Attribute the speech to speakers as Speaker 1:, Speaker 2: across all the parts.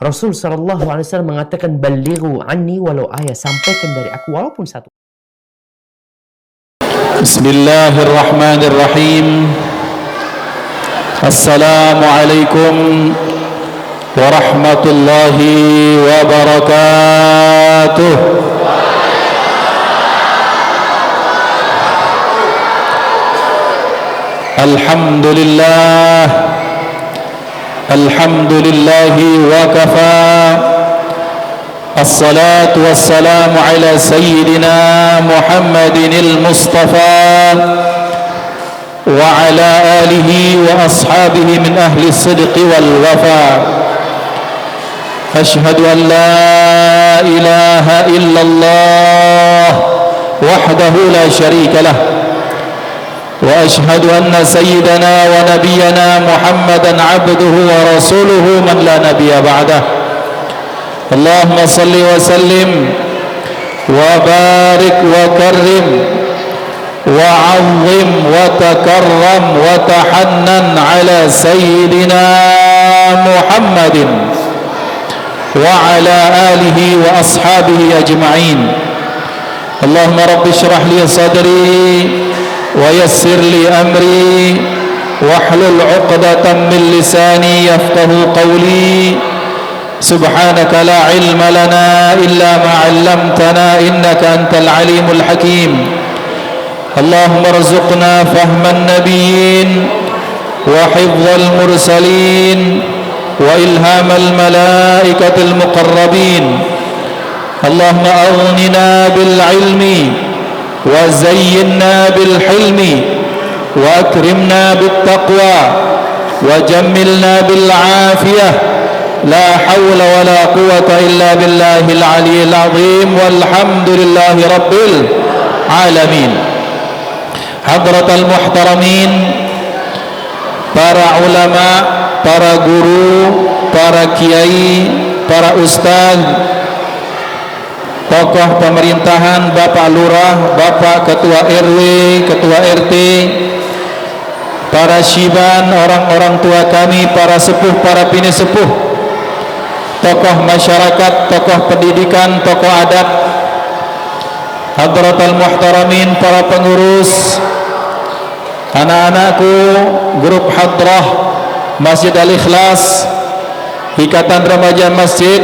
Speaker 1: Rasul sallallahu alaihi wasallam mengatakan, "Ballighu anni walau ayat." Sampaikan dari aku walaupun satu.
Speaker 2: Bismillahirrahmanirrahim. Assalamualaikum warahmatullahi wabarakatuh. Alhamdulillah, alhamdulillahi wa kafa. Assalatu wassalamu ala sayyidina Muhammadinil Mustafa wa ala alihi wa ashabihi min ahli sidqi wal wafa. Ashhadu an la ilaha illallah wahdahu la syarika lah, wa ashhadu anna sayyidana wa nabiyyana Muhammadan abduhu wa rasuluhu man la nabiyya ba'dah. Allahumma salli wa sallim wa barik wa karrim wa azim wa takarram wa tahannan ala sayyidina Muhammadin wa ala alihi wa ashabihi ajma'in. Allahumma rabbi shrah li sadri wa yassir li amri wahlul 'uqdatam min lisani yafqahu qawli. Subhanaka la ilma lana illa ma 'allamtana innaka antal alimul hakim. Allahumma rzuqna fahman nabiyyin wa hifdzal mursalin wa ilhamal malaikatil muqarrabin. Allahumma aghnina bil ilmi wa zayyinna bil hilmi wa akrimna bit taqwa wa jammilna bil afiyah. La hawla wa la quwwata illa billahil aliyyil azim, walhamdulillahi rabbil alamin. Hadratal muhtaramin, para ulama, para guru, para kiai, para ustaz, tokoh pemerintahan, Bapak Lurah, Bapak Ketua RW, Ketua RT, para syiban, orang-orang tua kami, para sepuh, para bini sepuh, tokoh masyarakat, tokoh pendidikan, tokoh adat, hadratal muhtaramin, para pengurus, anak-anakku, grup hadrah Masjid Al-Ikhlas, Ikatan Remaja Masjid,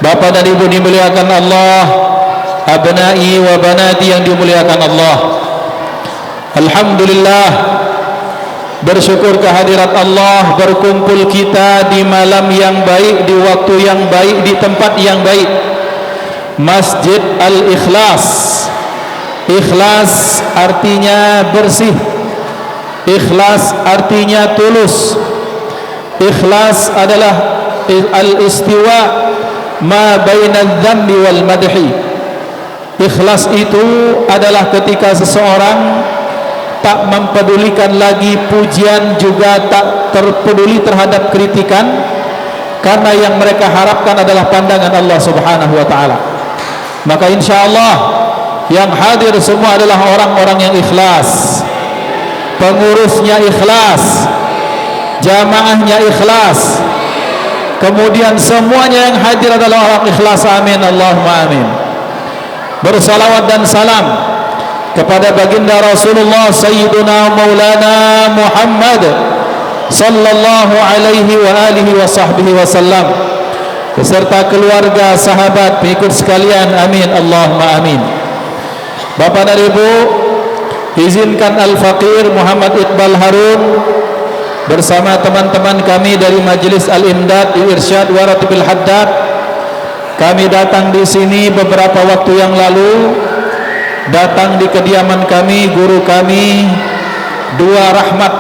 Speaker 2: Bapak dan Ibu dimuliakan Allah, abnai wa banati yang dimuliakan Allah. Alhamdulillah, bersyukur kehadirat Allah, berkumpul kita di malam yang baik, di waktu yang baik, di tempat yang baik. Masjid Al-Ikhlas. Ikhlas artinya bersih, ikhlas artinya tulus. Ikhlas adalah al-istiwa ma bainadz dzambi wal madhi. Ikhlas itu adalah ketika seseorang tak mempedulikan lagi pujian, juga tak terpeduli terhadap kritikan, karena yang mereka harapkan adalah pandangan Allah Subhanahu wa taala. Maka insyaallah yang hadir semua adalah orang-orang yang ikhlas, pengurusnya ikhlas, jamaahnya ikhlas, kemudian semuanya yang hadir adalah orang ikhlas. Amin Allahumma amin. Bersalawat dan salam kepada baginda Rasulullah Sayyiduna Maulana Muhammad sallallahu alaihi wa alihi wa sahbihi wasallam, beserta keluarga, sahabat, pengikut sekalian. Amin Allahumma amin. Bapak dan Ibu, izinkan Al-Faqir Muhammad Iqbal Harun bersama teman-teman kami dari Majelis Al-Imdad Irsyad wa Ratibil Haddad, kami datang di sini beberapa waktu yang lalu, datang di kediaman kami, guru kami, dua rahmat,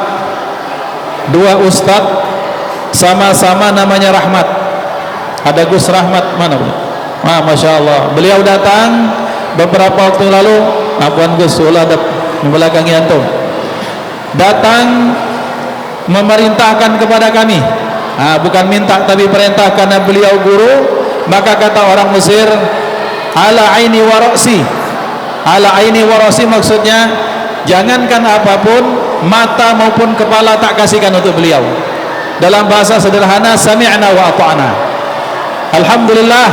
Speaker 2: dua ustadz, sama-sama namanya Rahmat. Ada Gus Rahmat mana? Masya Allah, beliau datang beberapa waktu lalu. Apuan Gus, ulah ada membelakangi antum. Datang memerintahkan kepada kami, bukan minta tapi perintah, karena beliau guru. Maka kata orang Mesir, ala aini wa ra'si. Ala aini wa ra'si maksudnya jangankan apapun, mata maupun kepala tak kasihkan untuk beliau. Dalam bahasa sederhana, sami'na wa ata'na. Alhamdulillah,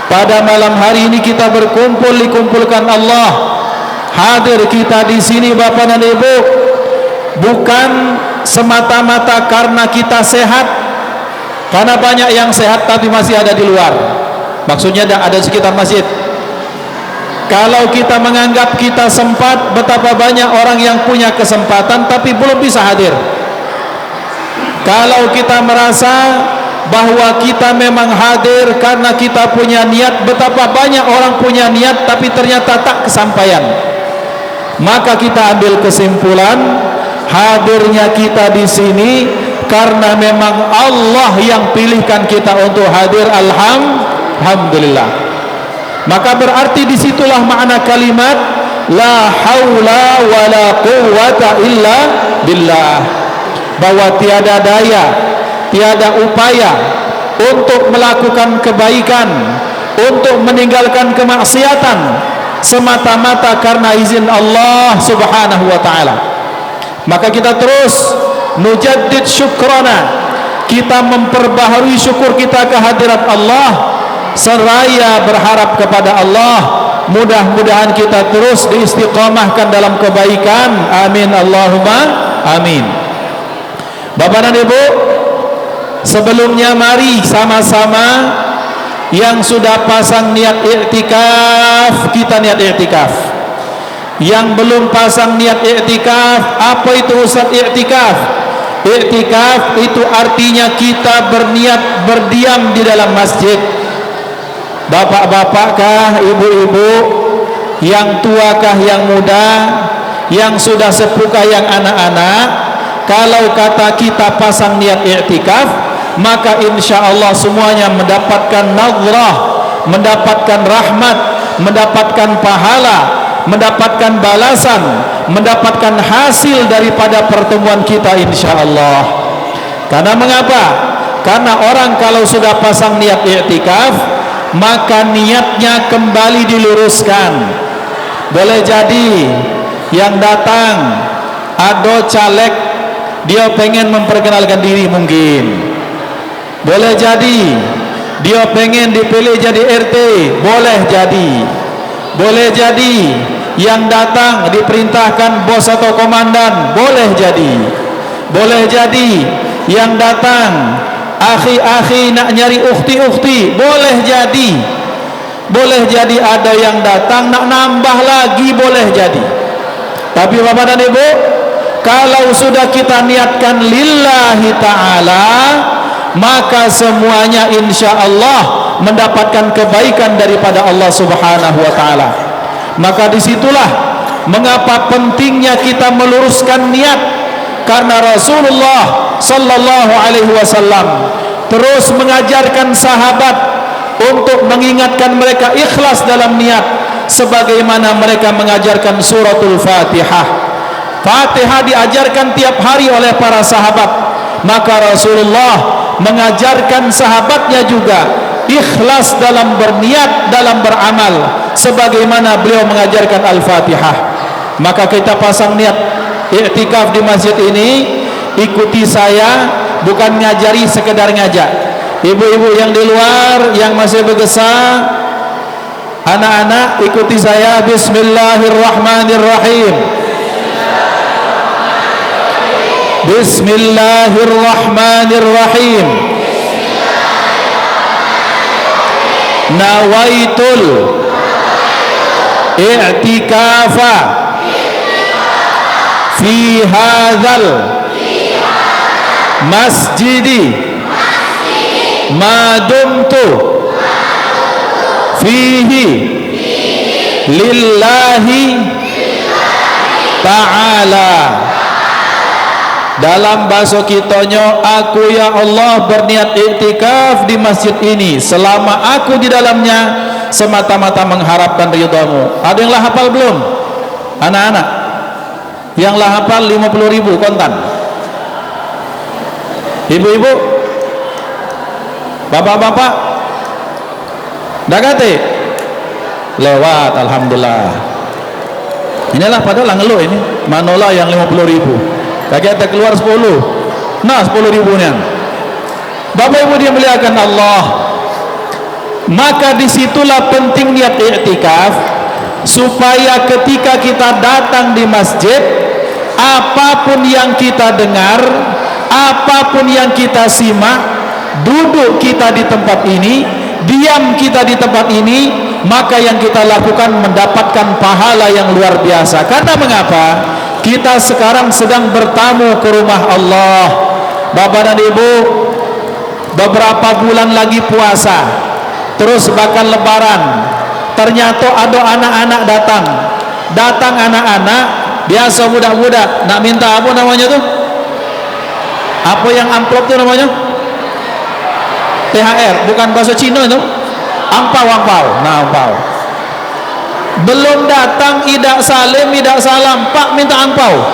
Speaker 2: pada malam hari ini kita berkumpul, dikumpulkan Allah. Hadir kita di sini Bapak dan Ibu, bukan semata-mata karena kita sehat, karena banyak yang sehat tapi masih ada di luar, maksudnya ada di sekitar masjid. Kalau kita menganggap kita sempat, betapa banyak orang yang punya kesempatan tapi belum bisa hadir. Kalau kita merasa bahwa kita memang hadir karena kita punya niat, betapa banyak orang punya niat tapi ternyata tak kesampaian. Maka kita ambil kesimpulan, hadirnya kita di sini karena memang Allah yang pilihkan kita untuk hadir. Alhamdulillah. Maka berarti disitulah makna kalimat la haula wala quwwata illa billah, bahwa tiada daya, tiada upaya untuk melakukan kebaikan, untuk meninggalkan kemaksiatan, semata-mata karena izin Allah subhanahu wa ta'ala. Maka kita terus nujaddid syukrana, kita memperbaharui syukur kita kehadirat Allah, seraya berharap kepada Allah, mudah-mudahan kita terus diistiqamahkan dalam kebaikan. Amin Allahumma amin. Bapak dan Ibu, sebelumnya mari sama-sama yang sudah pasang niat i'tikaf, kita niat i'tikaf. Yang belum pasang niat i'tikaf, apa itu Ustaz i'tikaf? I'tikaf itu artinya kita berniat berdiam di dalam masjid. Bapak-bapak kah, ibu-ibu, yang tua kah, yang muda, yang sudah sepuh kah, yang anak-anak, kalau kata kita pasang niat i'tikaf, maka insya Allah semuanya mendapatkan nazrah, mendapatkan rahmat, mendapatkan pahala, mendapatkan balasan, mendapatkan hasil daripada pertemuan kita insya Allah. Karena mengapa? Karena orang kalau sudah pasang niat i'tikaf, maka niatnya kembali diluruskan. Boleh jadi yang datang ada caleg, dia pengen memperkenalkan diri mungkin. Boleh jadi dia pengen dipilih jadi RT, boleh jadi. Boleh jadi yang datang diperintahkan bos atau komandan, boleh jadi. Boleh jadi yang datang akhi-akhi nak nyari ukhti-ukhti, boleh jadi. Boleh jadi ada yang datang nak nambah lagi, boleh jadi. Tapi Bapak dan Ibu, kalau sudah kita niatkan lillahi ta'ala, maka semuanya insya Allah mendapatkan kebaikan daripada Allah subhanahu wa ta'ala. Maka disitulah mengapa pentingnya kita meluruskan niat, karena Rasulullah sallallahu alaihi wasallam terus mengajarkan sahabat untuk mengingatkan mereka ikhlas dalam niat, sebagaimana mereka mengajarkan suratul Fatihah. Fatihah diajarkan tiap hari oleh para sahabat, maka Rasulullah mengajarkan sahabatnya juga ikhlas dalam berniat, dalam beramal, sebagaimana beliau mengajarkan Al-Fatihah. Maka kita pasang niat i'tikaf di masjid ini, ikuti saya, bukan ngajari sekedar ngajak. Ibu-ibu yang di luar yang masih bergesa, anak-anak ikuti saya. Bismillahirrahmanirrahim. Bismillahirrahmanirrahim. Nawaitul i'tikafa fi hadzal masjidi ma dumtu fihi lillahi ta'ala. Dalam bahasa kitonyo, aku ya Allah berniat iktikaf di masjid ini selama aku di dalamnya semata-mata mengharapkan ridhamu. Ada yang lah hafal belum? Anak-anak yang lah hafal 50.000 kontan. Ibu-ibu, bapak-bapak, dah kate lewat, alhamdulillah. Inilah padahal ngeluh ini, manola yang 50.000. Kaki ada keluar 10. 60 Nah 10.000 nya. Bapak Ibu dimuliakan Allah, maka disitulah penting niat i'tikaf, supaya ketika kita datang di masjid, apapun yang kita dengar, apapun yang kita simak, duduk kita di tempat ini, diam kita di tempat ini, maka yang kita lakukan mendapatkan pahala yang luar biasa. Karena mengapa? Kita sekarang sedang bertamu ke rumah Allah. Bapak dan Ibu, beberapa bulan lagi puasa, terus bakal lebaran. Ternyata ada anak-anak datang anak-anak biasa budak-budak nak minta apa namanya tuh, apa yang amplop tuh namanya, THR, bukan bahasa Cina itu, angpau. Nah, angpau belum datang, idak salim idak salam, Pak minta angpau,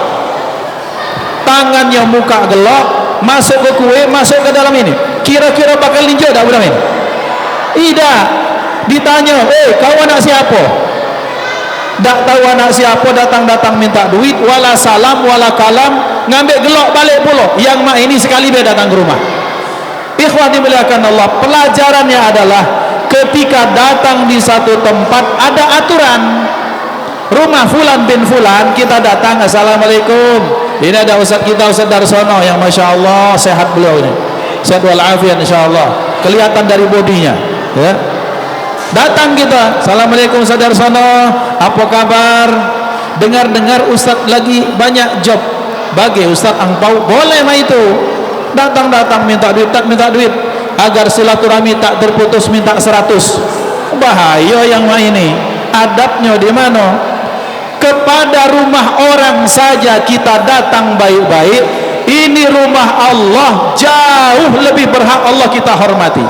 Speaker 2: tangannya muka gelap, masuk ke kue, masuk ke dalam ini, kira-kira bakal ninja tak budak ini? Tidak. Ditanya, kau anak siapa? Tak tahu anak siapa, datang minta duit, wala salam wala kalam, ngambil gelok balik pula. Yang mak ini sekali dia datang ke rumah. Ikhwan dimuliakan Allah, pelajarannya adalah ketika datang di satu tempat ada aturan. Rumah fulan bin fulan, kita datang, assalamualaikum. Ini ada ustaz kita, Ustaz Darsono, yang masya Allah sehat beliau ini, sehat walafiat insyaallah, kelihatan dari bodinya ya. Datang kita, assalamualaikum Ustaz Darsono, apa kabar? Dengar ustaz lagi banyak job, bagi ustaz angpau, boleh mah itu. Datang minta duit, agar silaturahmi tak terputus minta 100. Bahaya yang mah ini. Adabnya di mana? Kepada rumah orang saja kita datang baik-baik, ini rumah Allah, jauh lebih berhak Allah kita hormati.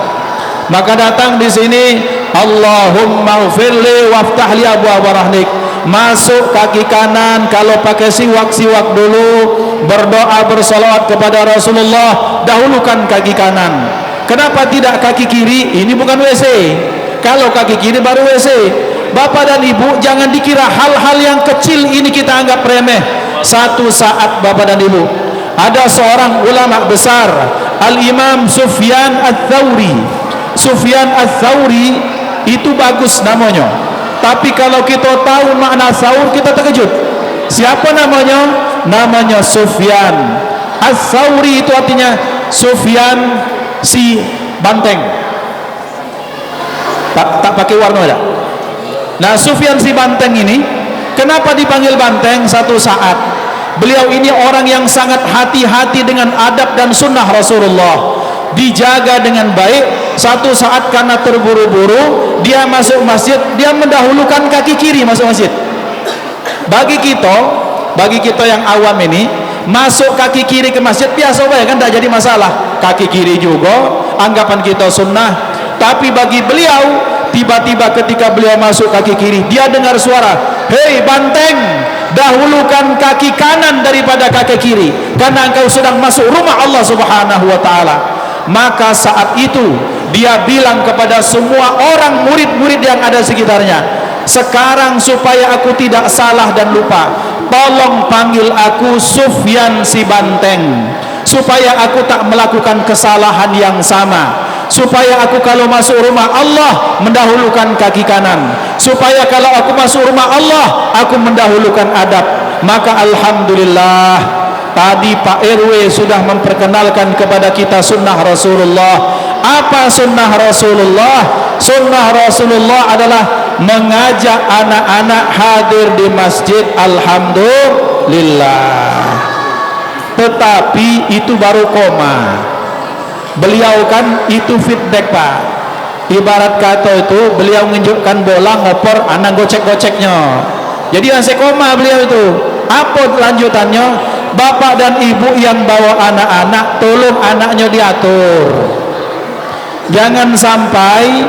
Speaker 2: Maka datang di sini, Allahumma ghfirli waftahli abwaaba rahmatik. Masuk kaki kanan, kalau pakai siwak dulu, berdoa bersolawat kepada Rasulullah, dahulukan kaki kanan. Kenapa tidak kaki kiri? Ini bukan WC. Kalau kaki kiri baru WC. Bapak dan Ibu, jangan dikira hal-hal yang kecil ini kita anggap remeh. Satu saat Bapak dan Ibu, ada seorang ulama besar, Al-Imam Sufyan Ats-Tsauri. Sufyan Ats-Tsauri itu bagus namanya, tapi kalau kita tahu makna saur kita terkejut. Siapa namanya? Namanya Sufyan Ats-Tsauri, itu artinya Sufyan si banteng, tak pakai warna ada. Nah, Sufyan si banteng ini kenapa dipanggil banteng? Satu saat beliau ini orang yang sangat hati-hati dengan adab dan sunnah Rasulullah, dijaga dengan baik. Satu saat karena terburu-buru dia masuk masjid, dia mendahulukan kaki kiri masuk masjid. Bagi kita yang awam ini, masuk kaki kiri ke masjid biasa ya kan, tidak jadi masalah. Kaki kiri juga anggapan kita sunnah. Tapi bagi beliau, tiba-tiba ketika beliau masuk kaki kiri, dia dengar suara, hei banteng, dahulukan kaki kanan daripada kaki kiri, karena engkau sedang masuk rumah Allah subhanahu wa ta'ala. Maka saat itu dia bilang kepada semua orang murid-murid yang ada sekitarnya, sekarang supaya aku tidak salah dan lupa, tolong panggil aku Sufyan si banteng, supaya aku tak melakukan kesalahan yang sama, supaya aku kalau masuk rumah Allah mendahulukan kaki kanan, supaya kalau aku masuk rumah Allah aku mendahulukan adab. Maka alhamdulillah, tadi Pak RW sudah memperkenalkan kepada kita sunnah Rasulullah. Apa sunnah Rasulullah? Sunnah Rasulullah adalah mengajak anak-anak hadir di masjid, alhamdulillah. Tetapi itu baru koma. Beliau kan itu feedback Pak, ibarat kata itu beliau menunjukkan bola ngoper, anak gocek-goceknya. Jadi masih koma beliau itu. Apa lanjutannya? Bapak dan ibu yang bawa anak-anak, tolong anaknya diatur. Jangan sampai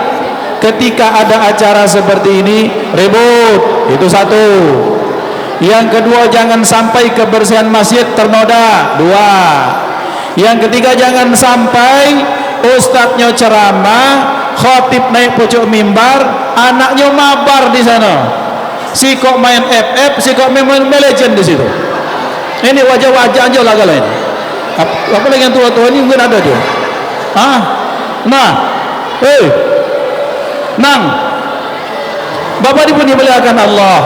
Speaker 2: ketika ada acara seperti ini ribut, itu satu. Yang kedua, jangan sampai kebersihan masjid ternoda, dua. Yang ketiga, jangan sampai ustadznya ceramah, khotib naik pucuk mimbar, anaknya mabar di sana. Si kok main FF, si kok main Legend di situ. Ini wajah-wajah aja lah kalian. Apa lagi yang tua-tua ini mungkin ada dia. Nah, Nang, Bapak Ibu dimuliakan Allah.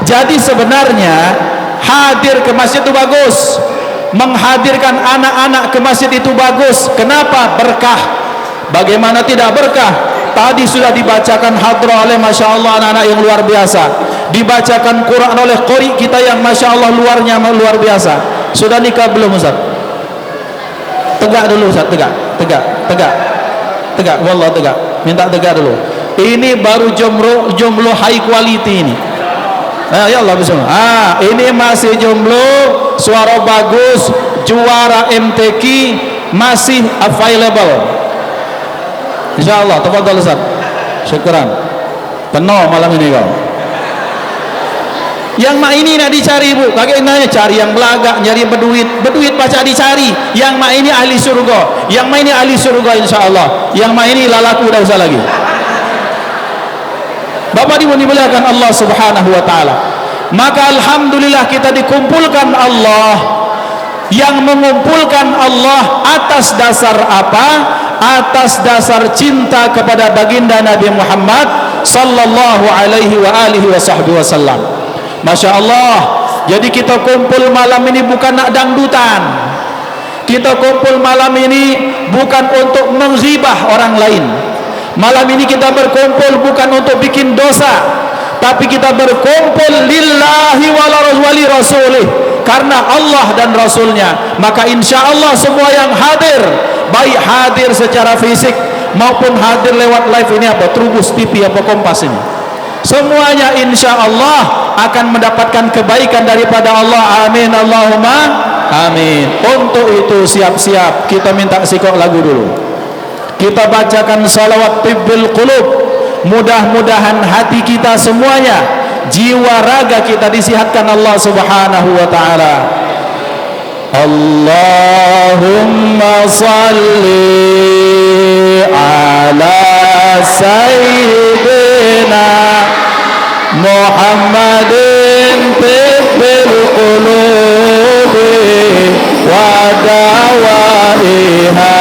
Speaker 2: Jadi sebenarnya hadir ke masjid itu bagus, menghadirkan anak-anak ke masjid itu bagus. Kenapa? Berkah. Bagaimana tidak berkah? Tadi sudah dibacakan hadrah oleh Masya Allah anak-anak yang luar biasa, dibacakan Quran oleh qori kita yang Masya Allah luar biasa. Sudah nikah belum Ustaz? Tegak dulu Ustaz, tegak. Wallah tegak. Minta tegak dulu. Ini baru jomblo high quality ini. Ya Allah bismillah. Ini masih jomblo, suara bagus, juara MTQ, masih available. InsyaAllah, tafadhal Ustaz. Syukran. Penuh malam ini kau. Yang mak ini nak dicari Bu, bagaimana cari yang belagak, nyari berduit baca dicari. Yang mak ini ahli surga, yang mak ini ahli surga insyaallah. Yang mak ini lalaku dah usah lagi. Bapak Ibu dimuliakan Allah Subhanahu wa taala. Maka alhamdulillah kita dikumpulkan Allah, yang mengumpulkan Allah atas dasar apa? Atas dasar cinta kepada baginda Nabi Muhammad sallallahu alaihi wa alihi wasallam. Masya Allah. Jadi kita kumpul malam ini bukan nak dangdutan. Kita kumpul malam ini bukan untuk menghibah orang lain. Malam ini kita berkumpul bukan untuk bikin dosa, tapi kita berkumpul lillahi wali rasulih, karena Allah dan Rasulnya. Maka insya Allah semua yang hadir, baik hadir secara fisik maupun hadir lewat live ini apa Trubus TV apa Kompas ini, semuanya insya Allah akan mendapatkan kebaikan daripada Allah. Amin Allahumma amin. Untuk itu siap-siap, kita minta sikok lagu dulu, kita bacakan salawat tibbil qulub. Mudah-mudahan hati kita semuanya, jiwa raga kita disihatkan Allah Subhanahu wa taala. Allahumma salli ala sayyidina Muhammadin tibbil qulubi wa dawaiha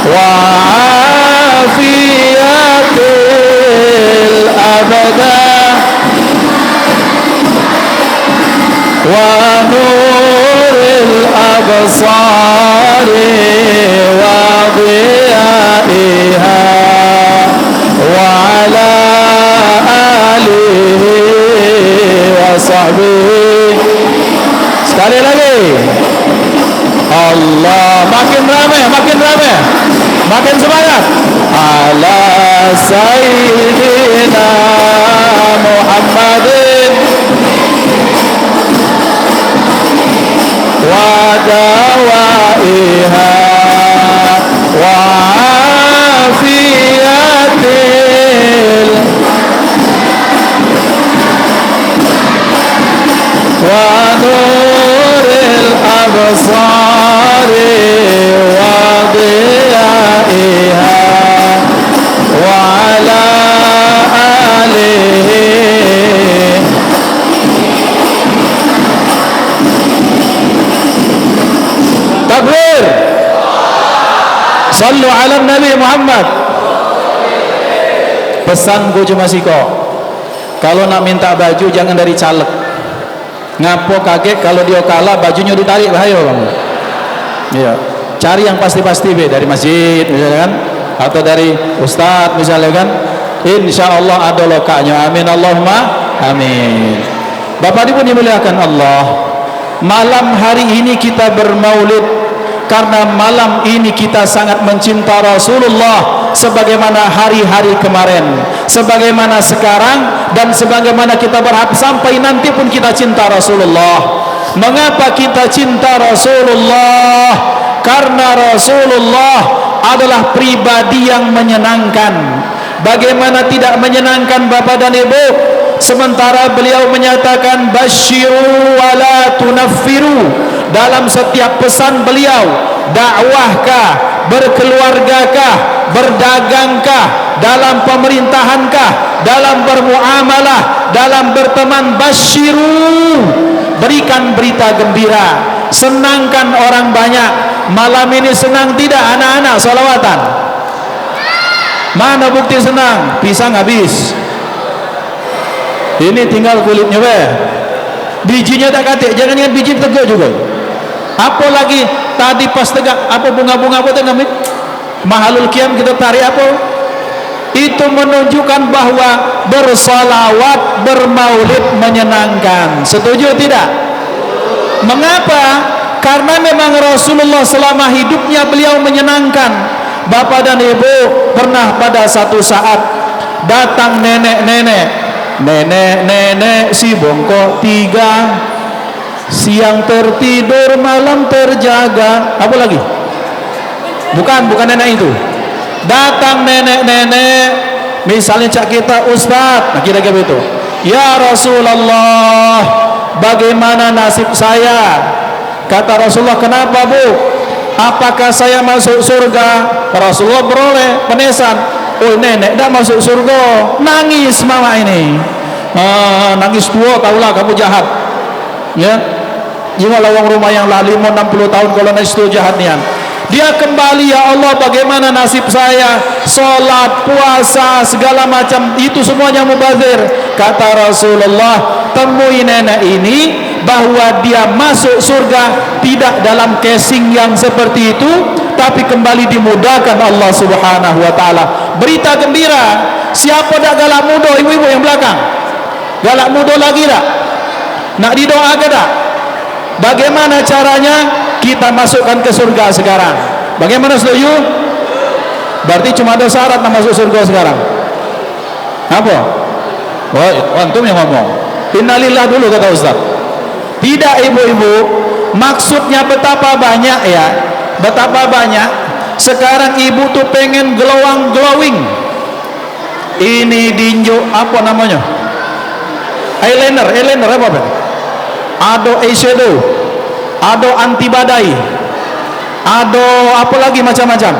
Speaker 2: wa afiyatil abadah wa nuril absari wa dhiyaiha wa ala alihi wa sahbihi. Sekali lagi. Allah, makin ramai, makin semangat. Ala sayyidina Muhammadin wa dawaiha wa afiyatil wa nuril absari wa dhiyaiha wa ala alihi. Takbir. Sallu ala Nabi Muhammad. Pesan gue cuma siko, kalau nak minta baju jangan dari caleg. Ngapo kaget kalau dia kalah bajunya ditarik, bahaya bang. Iya, cari yang pasti-pasti be, dari masjid misalnya kan, atau dari ustadz misalnya kan. Insya Allah ada lokanya. Amin Allahumma amin. Bapak Ibu dimuliakan Allah, malam hari ini kita bermaulid karena malam ini kita sangat mencinta Rasulullah, sebagaimana hari-hari kemarin, sebagaimana sekarang, dan sebagaimana kita berharap sampai nanti pun kita cinta Rasulullah. Mengapa kita cinta Rasulullah? Karena Rasulullah adalah pribadi yang menyenangkan. Bagaimana tidak menyenangkan Bapak dan Ibu, sementara beliau menyatakan basyiru wala tunaffiru dalam setiap pesan beliau. Dakwahkah, berkeluargakah, berdagangkah, dalam pemerintahankah, dalam bermuamalah, dalam berteman, basyiru, berikan berita gembira. senangkan orang banyak. Malam ini senang tidak anak-anak solawatan? Mana bukti senang? Pisang habis. Ini tinggal kulitnya be. Bijinya tak katik, jangan ingat biji tegak juga. Apa lagi tadi pas tegak, apa bunga-bunga apa itu namanya? Mahalul Qiyam kita tarik apa? Itu menunjukkan bahwa bersalawat, bermaulid menyenangkan. Setuju tidak? Mengapa? Karena memang Rasulullah selama hidupnya beliau menyenangkan. Bapak dan ibu pernah pada satu saat datang nenek-nenek si bongkok 3, siang tertidur malam terjaga. Apa lagi? Bukan nenek itu. Datang nenek-nenek, misalnya cak kita ustaz, nah kira-kira itu. Ya Rasulullah, bagaimana nasib saya? Kata Rasulullah, kenapa bu? Apakah saya masuk surga? Rasulullah beroleh penesan. Oh nenek dah masuk surga. Nangis mama ini. Nangis tua, tahulah kamu jahat. Ya. Jangan lawang rumah yang lah 50-60 tahun kalau nangis tua jahat nian. Dia kembali, ya Allah bagaimana nasib saya? Salat, puasa, segala macam itu semuanya mubazir. Kata Rasulullah, temui nenek ini bahwa dia masuk surga tidak dalam casing yang seperti itu, tapi kembali dimudahkan Allah Subhanahu wa taala. Berita gembira. Siapa dak galak muda ibu-ibu yang belakang? Galak muda lagi tak? Nak didoakan tak? Bagaimana caranya kita masukkan ke surga sekarang? Bagaimana, setuju? Berarti cuma ada syarat nak masuk surga sekarang. Apa? Oh, antum yang ngomong. Innalillah dulu kata Ustaz. Tidak ibu-ibu, maksudnya betapa banyak ya, betapa banyak sekarang ibu tuh pengen glowing. Ini dinjo apa namanya? Eyeliner apa? Ada eyeshadow, ada anti badai, ada apa lagi macam-macam,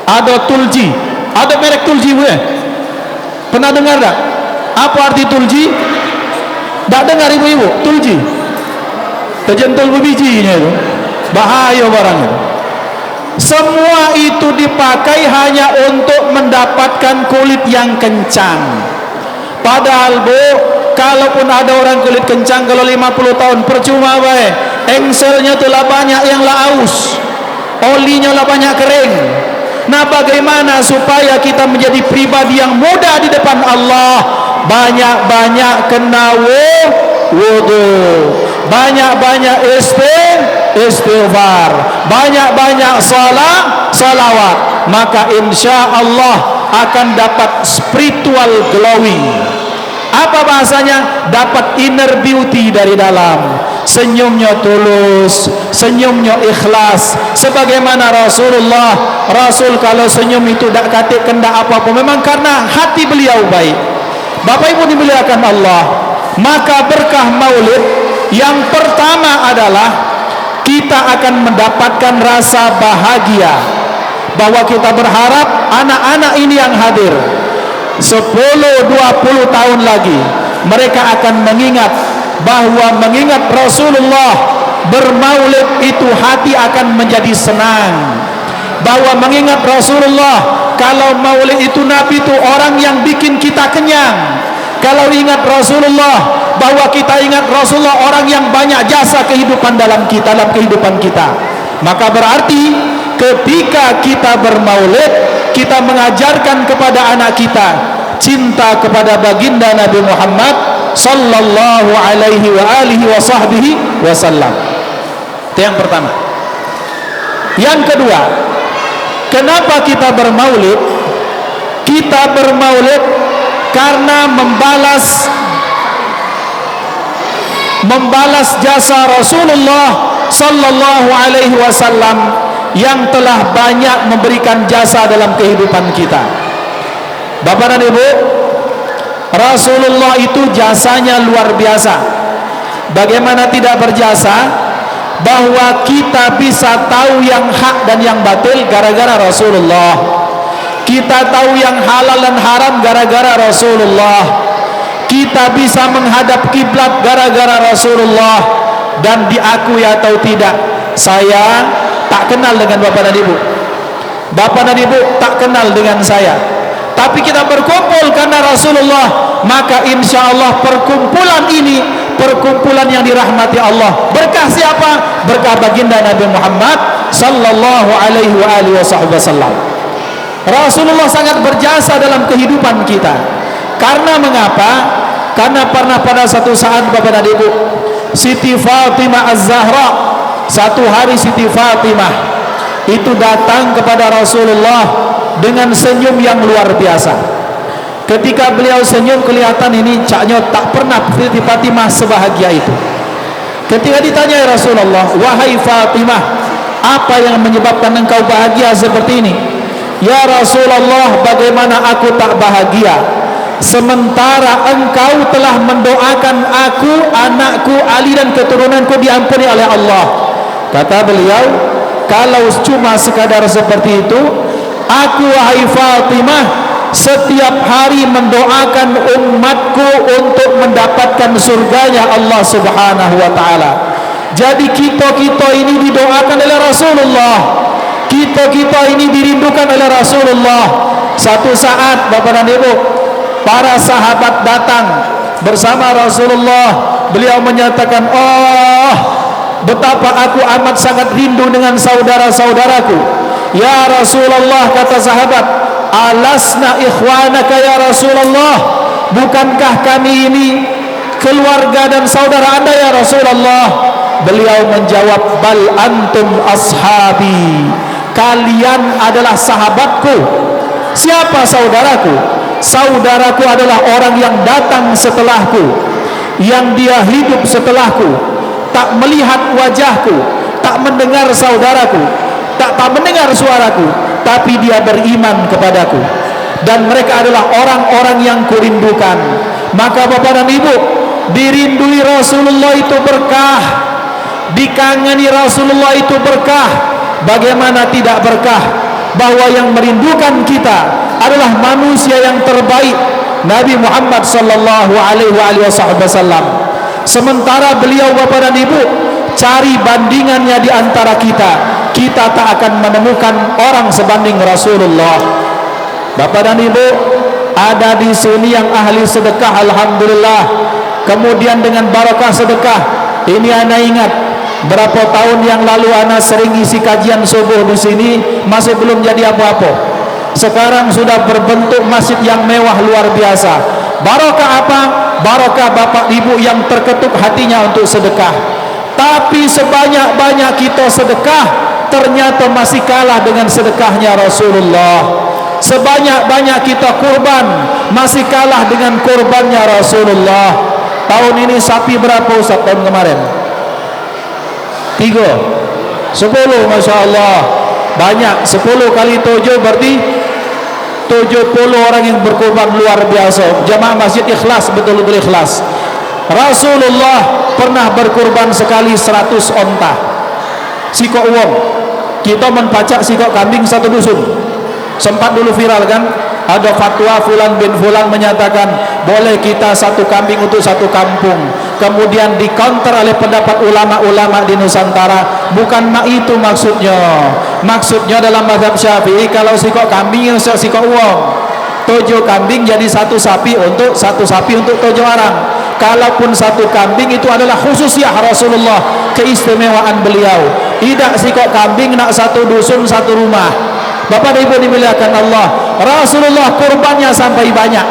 Speaker 2: ada tulji, ada merek tulji bu ya? Pernah dengar tak? Apa arti tulji? Tak dengar ibu-ibu? Tulji terjentul berbijinya itu, bahaya barangnya. Semua itu dipakai hanya untuk mendapatkan kulit yang kencang. Padahal bu, kalaupun ada orang kulit kencang kalau 50 tahun percuma baik. Engselnya telah banyak yang lah aus, olinya lah banyak kering. Nah bagaimana supaya kita menjadi pribadi yang mudah di depan Allah? Banyak-banyak kena wudu, banyak-banyak istighfar, banyak-banyak salawat, maka insya Allah akan dapat spiritual glowing. Apa bahasanya? Dapat inner beauty dari dalam. Senyumnya tulus, senyumnya ikhlas. Sebagaimana Rasul kalau senyum itu tak katik kendak apa-apa, memang karena hati beliau baik. Bapak Ibu dimuliakan Allah, maka berkah maulid yang pertama adalah kita akan mendapatkan rasa bahagia, bahwa kita berharap anak-anak ini yang hadir 10-20 tahun lagi mereka akan mengingat bahwa mengingat Rasulullah bermaulid itu hati akan menjadi senang, bahwa mengingat Rasulullah kalau maulid itu Nabi itu orang yang bikin kita kenyang. Kalau ingat Rasulullah, bahwa kita ingat Rasulullah orang yang banyak jasa kehidupan dalam kehidupan kita, maka berarti ketika kita bermaulid kita mengajarkan kepada anak kita cinta kepada baginda Nabi Muhammad sallallahu alaihi wa alihi wa sahbihi wasallam. Itu yang pertama. Yang kedua, kenapa kita bermaulid? Kita bermaulid karena membalas jasa Rasulullah sallallahu alaihi wasallam yang telah banyak memberikan jasa dalam kehidupan kita. Bapak dan Ibu, Rasulullah itu jasanya luar biasa. Bagaimana tidak berjasa? Bahwa kita bisa tahu yang hak dan yang batil gara-gara Rasulullah. Kita tahu yang halal dan haram gara-gara Rasulullah. Kita bisa menghadap kiblat gara-gara Rasulullah. dan diakui atau tidak, saya tak kenal dengan bapak dan ibu. Bapak dan ibu tak kenal dengan saya, tapi kita berkumpul karena Rasulullah, maka insya Allah perkumpulan ini perkumpulan yang dirahmati Allah. Berkah siapa? Berkah baginda Nabi Muhammad sallallahu alaihi wasallam. Rasulullah sangat berjasa dalam kehidupan kita. Karena mengapa? Karena pernah pada satu saat bapak dan ibu, Siti Fatimah Az-Zahra, satu hari Siti Fatimah itu datang kepada Rasulullah dengan senyum yang luar biasa. Ketika beliau senyum, kelihatan ini caknya tak pernah Siti Fatimah sebahagia itu. Ketika ditanya, ya Rasulullah, wahai Fatimah, apa yang menyebabkan engkau bahagia seperti ini? Ya Rasulullah, bagaimana aku tak bahagia sementara engkau telah mendoakan aku, anakku, Ali dan keturunanku diampuni oleh Allah. Kata beliau, kalau cuma sekadar seperti itu, aku wahai Fatimah setiap hari mendoakan umatku untuk mendapatkan surganya Allah subhanahu wa ta'ala. Jadi kita ini didoakan oleh Rasulullah, kita ini dirindukan oleh Rasulullah. Satu saat bapak dan ibu, para sahabat datang bersama Rasulullah. Beliau menyatakan, oh betapa aku amat sangat rindu dengan saudara-saudaraku. Ya Rasulullah, kata sahabat, alasna ikhwanaka ya Rasulullah, bukankah kami ini keluarga dan saudara anda ya Rasulullah? Beliau menjawab, bal antum ashabi, kalian adalah sahabatku. Siapa saudaraku? Saudaraku adalah orang yang datang setelahku, yang dia hidup setelahku, tak melihat wajahku, tak mendengar saudaraku, tak mendengar suaraku, tapi dia beriman kepadaku, dan mereka adalah orang-orang yang kurindukan. Maka bapak dan ibu, dirindui Rasulullah itu berkah, dikangeni Rasulullah itu berkah. Bagaimana tidak berkah bahwa yang merindukan kita adalah manusia yang terbaik, Nabi Muhammad sallallahu alaihi wasallam. Sementara beliau bapak dan ibu cari bandingannya di antara kita tak akan menemukan orang sebanding Rasulullah. Bapak dan ibu, ada di sini yang ahli sedekah, alhamdulillah. Kemudian dengan barakah sedekah ini anak ingat, berapa tahun yang lalu anak sering isi kajian subuh di sini, masih belum jadi apa-apa. Sekarang sudah berbentuk masjid yang mewah luar biasa. Barakah apa? Barakah bapak ibu yang terketuk hatinya untuk sedekah. Tapi sebanyak-banyak kita sedekah, ternyata masih kalah dengan sedekahnya Rasulullah. Sebanyak-banyak kita kurban, masih kalah dengan kurbannya Rasulullah. Tahun ini sapi berapa Ustaz tahun kemarin? 3, 10, Masya Allah. Banyak, 10 kali 7 berarti 70 orang yang berkorban luar biasa. Jamaah masjid ikhlas, betul-betul ikhlas. Rasulullah pernah berkorban sekali 100 onta. Sikok uang. Kita menpacak sikok kambing satu dusun. Sempat dulu viral kan? Ada fatwa fulan bin fulan menyatakan boleh kita satu kambing untuk satu kampung. Kemudian di counter oleh pendapat ulama-ulama di Nusantara. Bukan itu maksudnya. Maksudnya dalam mazhab Syafi'i, kalau sikok kambing sikok uang, 7 kambing jadi satu sapi untuk 7 orang. Kalaupun satu kambing itu adalah khususiyah Rasulullah, keistimewaan beliau. Tidak sikok kambing nak satu dusun satu rumah. Bapak dan ibu dimuliakan Allah, Rasulullah kurbannya sampai banyak,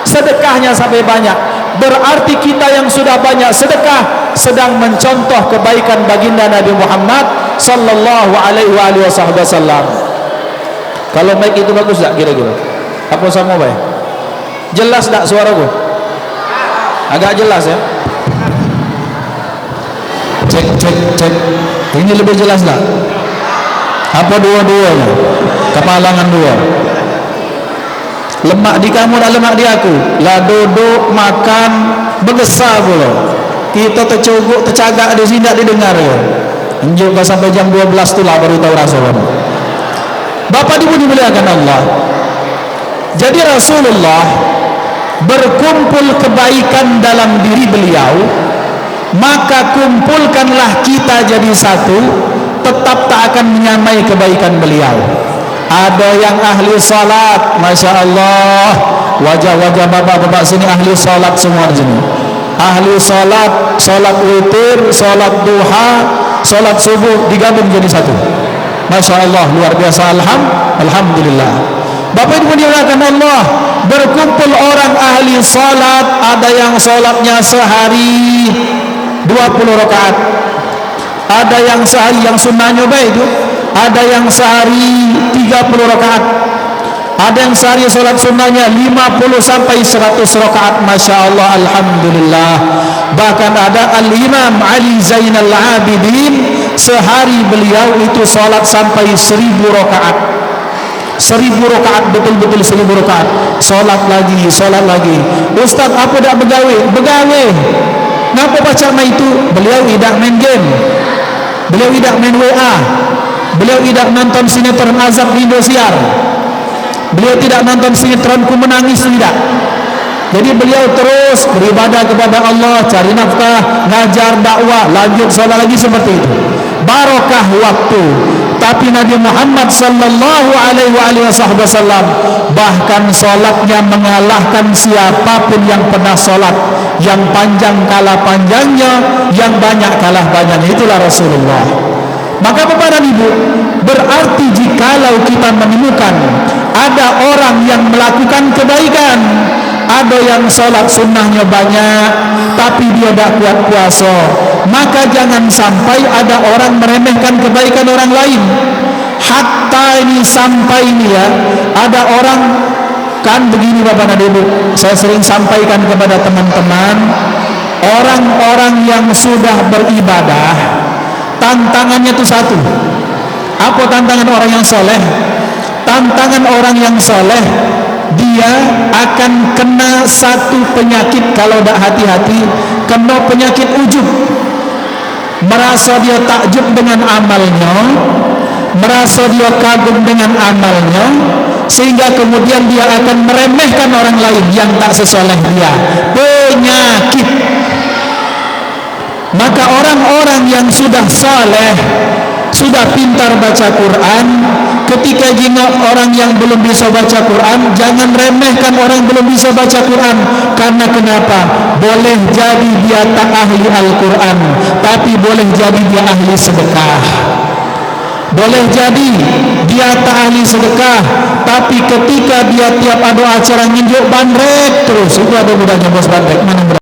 Speaker 2: sedekahnya sampai banyak. Berarti kita yang sudah banyak sedekah sedang mencontoh kebaikan baginda Nabi Muhammad sallallahu alaihi wasallam. Kalau mic itu bagus tak kira-kira? Apa sama baik? Jelas tak suaraku? Agak jelas ya? Cek. Ini lebih jelas tak? Apa dua-duanya? Kepalangan dua. Lemak di kamu dan lemak di aku. Lah duduk makan bergesah pula. Kita tercogok tercagak di sini tak didengar ya. Enjuk sampai jam 12 tu lah baru tahu rasa apa. Bapak ibu dimuliakan Allah. Jadi Rasulullah berkumpul kebaikan dalam diri beliau, maka kumpulkanlah kita jadi satu, tetap tak akan menyamai kebaikan beliau. Ada yang ahli salat, Masya Allah, wajah-wajah bapak-bapak sini ahli salat semua di sini. Ahli salat, salat witir, salat duha, salat subuh digabung jadi satu. Masya Allah, luar biasa. Alhamdulillah. Bapak Ibu dimuliakan Allah, berkumpul orang ahli salat, ada yang salatnya sehari 20 rakaat, ada yang sehari, yang sunnahnya baik itu, ada yang sehari 30 rakaat, ada yang sehari salat sunnahnya 50 sampai 100 rakaat. Masya Allah, Alhamdulillah. Bahkan ada Al-Imam Ali Zainal Abidin, sehari beliau itu salat sampai 1000 rakaat. 1000 rakaat, betul-betul 1000 rakaat. Salat lagi, salat lagi. Ustaz, apa dak begawe? Begawe. Ngapa baca itu? Beliau tidak main game, beliau tidak main WA, beliau tidak nonton sinetron azab di Indosiar, beliau tidak nonton sinetron Ku Menangis, tidak. Jadi beliau terus beribadah kepada Allah, cari nafkah, ngajar dakwah, lanjut salat lagi, seperti itu. Barokah waktu. Tapi Nabi Muhammad sallallahu alaihi wasallam bahkan salatnya mengalahkan siapapun yang pernah salat. Yang panjang kalah panjangnya, yang banyak kalah banyaknya. Itulah Rasulullah. Maka Bapak dan Ibu, berarti jikalau kita menemukan ada orang yang melakukan kebaikan, ada yang sholat sunnahnya banyak tapi dia tidak kuat puasa, maka jangan sampai ada orang meremehkan kebaikan orang lain. Hatta ini sampai ini ya, ada orang kan begini Bapak dan Ibu, saya sering sampaikan kepada teman-teman, orang-orang yang sudah beribadah, tantangannya itu satu. Apa tantangan orang yang soleh? Tantangan orang yang soleh, dia akan kena satu penyakit kalau tidak hati-hati, kena penyakit ujub. Merasa dia takjub dengan amalnya, merasa dia kagum dengan amalnya, sehingga kemudian dia akan meremehkan orang lain yang tak sesoleh dia. Penyakit. Maka orang-orang yang sudah saleh, sudah pintar baca Quran, ketika jengok orang yang belum bisa baca Quran, jangan remehkan orang belum bisa baca Quran. Karena kenapa? Boleh jadi dia tak ahli Al-Quran, tapi boleh jadi dia ahli sedekah. Boleh jadi dia tak ahli sedekah, tapi ketika dia tiap ada acara nginjuk bandrek terus. Itu ada budaknya bos bandrek, mana